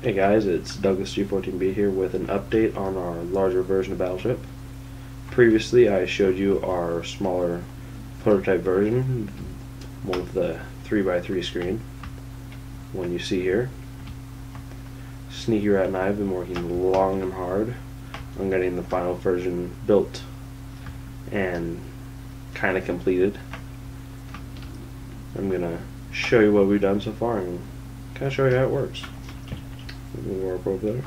Hey guys, it's Douglas G14B here with an update on our larger version of Battleship. Previously I showed you our smaller prototype version, one with the 3x3 screen, one you see here. Sneakyrat and I have been working long and hard on getting the final version built and kind of completed. I'm going to show you what we've done so far and kind of show you how it works. We'll warp over there.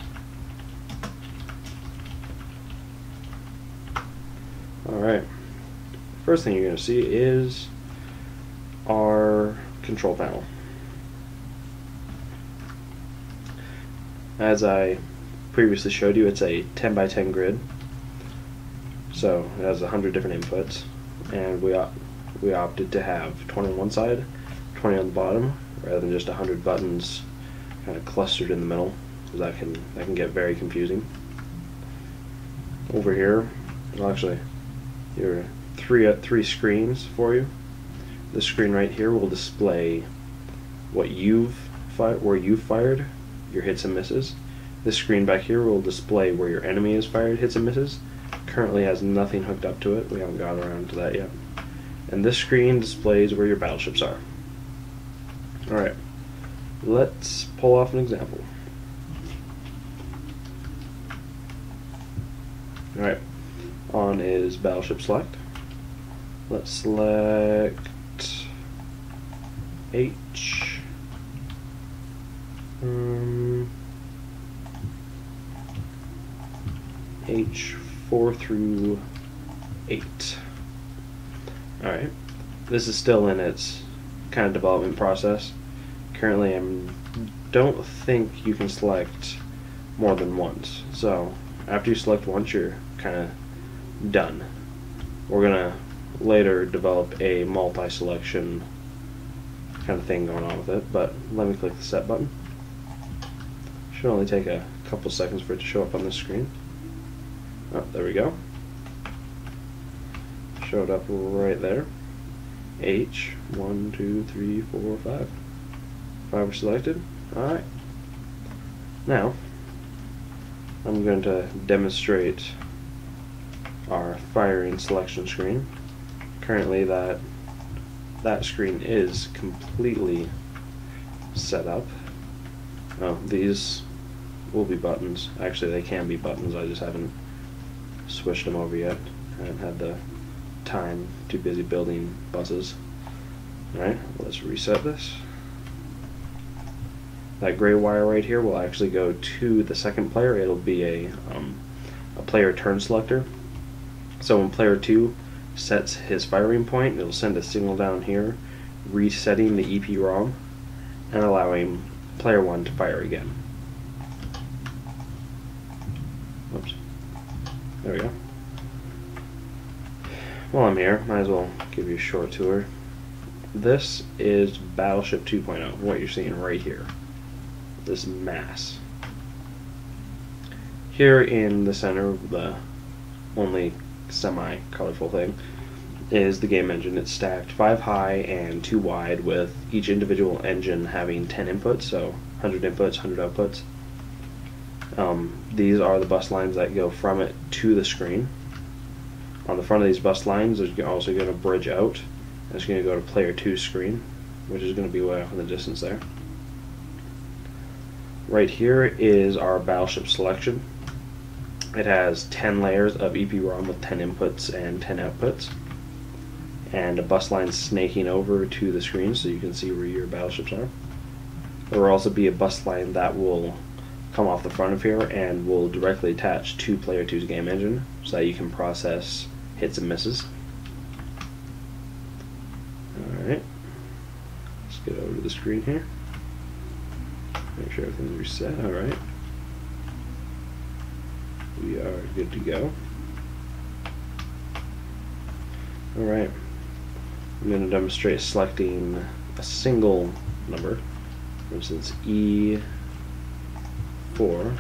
Alright, first thing you're going to see is our control panel. As I previously showed you, it's a 10x10 grid, so it has 100 different inputs, and we opted to have 20 on one side, 20 on the bottom, rather than just 100 buttons kind of clustered in the middle, because that can get very confusing. Over here, well, actually, here are three screens for you. This screen right here will display what where you've fired your hits and misses. This screen back here will display where your enemy has fired hits and misses. Currently has nothing hooked up to it. We haven't gotten around to that yet. And this screen displays where your battleships are. Alright, let's pull off an example. Alright, on is battleship select. Let's select H. H4 through 8. Alright, this is still in its kind of development process. Currently I don't think you can select more than once, so after you select once you're kind of done. We're gonna later develop a multi-selection kind of thing going on with it, but let me click the set button. Should only take a couple seconds for it to show up on the screen. Oh, there we go. Showed up right there. H, 1, 2, 3, 4, 5. 5 are selected. Alright. Now, I'm going to demonstrate our firing selection screen. Currently that screen is completely set up. Oh, these will be buttons. Actually, they can be buttons. I just haven't switched them over yet. I haven't had the time. Too busy building buses. Alright, let's reset this. That gray wire right here will actually go to the second player. It'll be a player turn selector. So when player 2 sets his firing point, it'll send a signal down here, resetting the EPROM and allowing player 1 to fire again. Oops. There we go. While I'm here, might as well give you a short tour. This is Battleship 2.0, what you're seeing right here. This mass. Here in the center of the only semi-colorful thing is the game engine. It's stacked 5 high and 2 wide, with each individual engine having 10 inputs, so 100 inputs, 100 outputs. These are the bus lines that go from it to the screen. On the front of these bus lines, there's also going to bridge out. It's going to go to player 2's screen, which is going to be way off in the distance there. Right here is our battleship selection. It has 10 layers of EPROM with 10 inputs and 10 outputs, and a bus line snaking over to the screen so you can see where your battleships are. There will also be a bus line that will come off the front of here and will directly attach to player 2's game engine so that you can process hits and misses. Alright, let's get over to the screen here. Make sure everything's reset. Alright. We are good to go. Alright. I'm going to demonstrate selecting a single number. For instance, E4.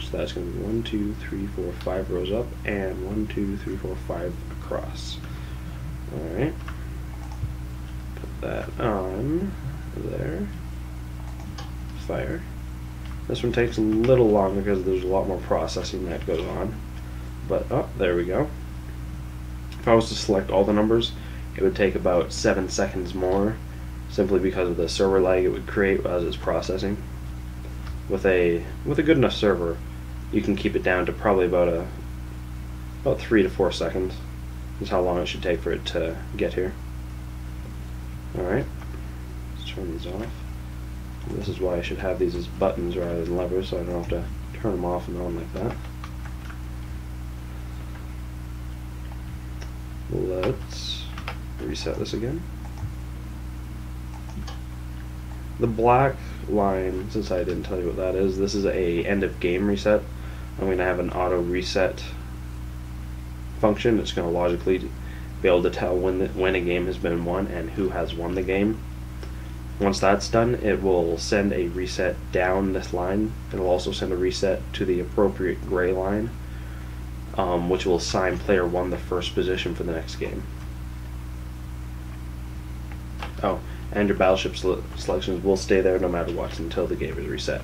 So that's going to be 1, 2, 3, 4, 5 rows up, and 1, 2, 3, 4, 5 across. Alright. Put that on there. Fire. This one takes a little longer because there's a lot more processing that goes on. But, oh, there we go. If I was to select all the numbers, it would take about 7 seconds more, simply because of the server lag it would create as it's processing. With a good enough server, you can keep it down to probably about 3 to 4 seconds. Is how long it should take for it to get here. Alright, let's turn these off. This is why I should have these as buttons rather than levers, so I don't have to turn them off and on like that. Let's reset this again. The black line, since I didn't tell you what that is, this is a end of game reset. I'm going to have an auto reset function. It's going to logically be able to tell when a game has been won and who has won the game. Once that's done, it will send a reset down this line. It will also send a reset to the appropriate gray line, which will assign player 1 the first position for the next game. Oh, and your battleship selections will stay there no matter what until the game is reset.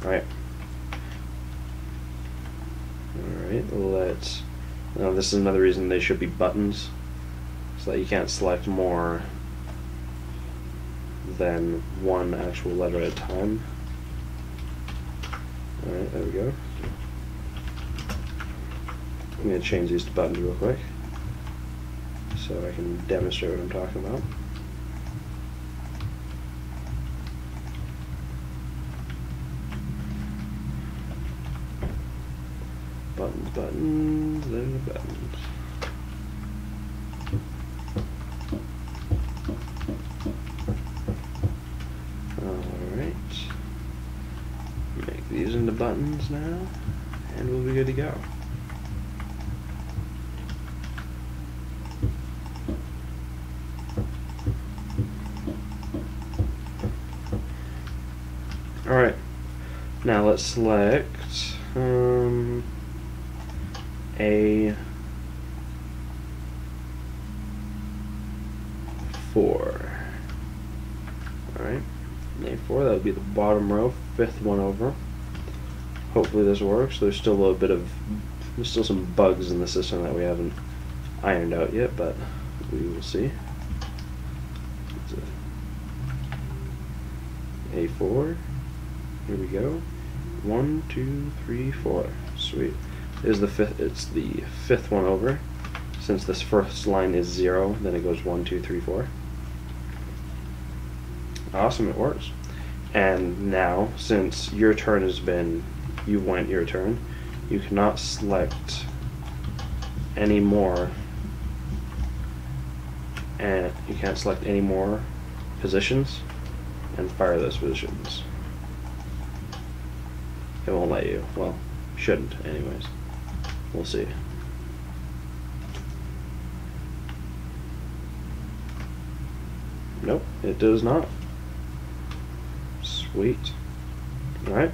Alright. Alright, now this is another reason they should be buttons, so that you can't select more than one actual letter at a time. Alright, there we go. I'm going to change these to buttons real quick, so I can demonstrate what I'm talking about. Buttons, buttons, there's the buttons. Alright. Make these into buttons now, and we'll be good to go. Alright, now let's select A4. Alright, A4, that would be the bottom row, 5th one over. Hopefully this works. There's still there's still some bugs in the system that we haven't ironed out yet, but we will see. A4. Here we go. 1, 2, 3, 4. Sweet. It's the 5th one over. Since this first line is 0, then it goes 1, 2, 3, 4. Awesome, it works. And now, since your turn has been, you went your turn, you cannot select any more, and you can't select any more positions and fire those positions. It won't let you. Well, shouldn't anyways. We'll see. Nope, it does not. Sweet. Alright.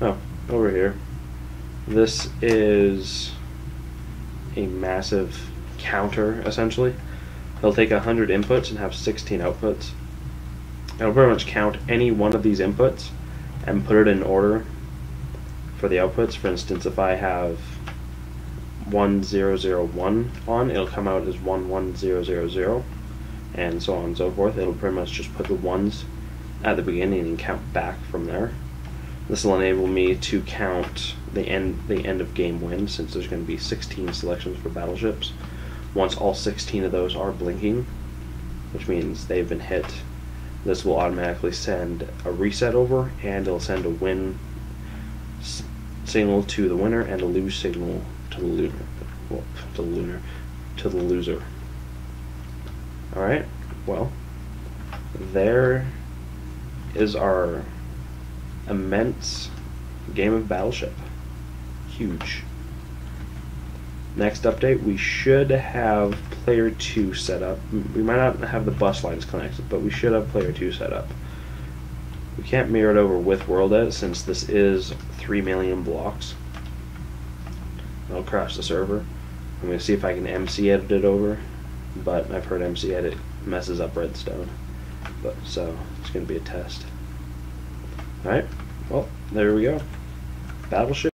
Oh, over here. This is a massive counter, essentially. It'll take 100 inputs and have 16 outputs. It'll pretty much count any one of these inputs and put it in order for the outputs. For instance, if I have 1001 on, it'll come out as 11000, and so on and so forth. It'll pretty much just put the ones at the beginning and count back from there. This will enable me to count the end of game win, since there's going to be 16 selections for battleships. Once all 16 of those are blinking, which means they've been hit, this will automatically send a reset over, and it'll send a win signal to the winner and a lose signal to the loser. Alright, well, there is our immense game of Battleship. Huge. Next update, we should have player 2 set up. We might not have the bus lines connected, but we should have player 2 set up. We can't mirror it over with world edit since this is 3 million blocks. I'll crash the server. I'm going to see if I can MC edit it over, but I've heard MC edit messes up Redstone. But so it's going to be a test. Alright, well, there we go. Battleship.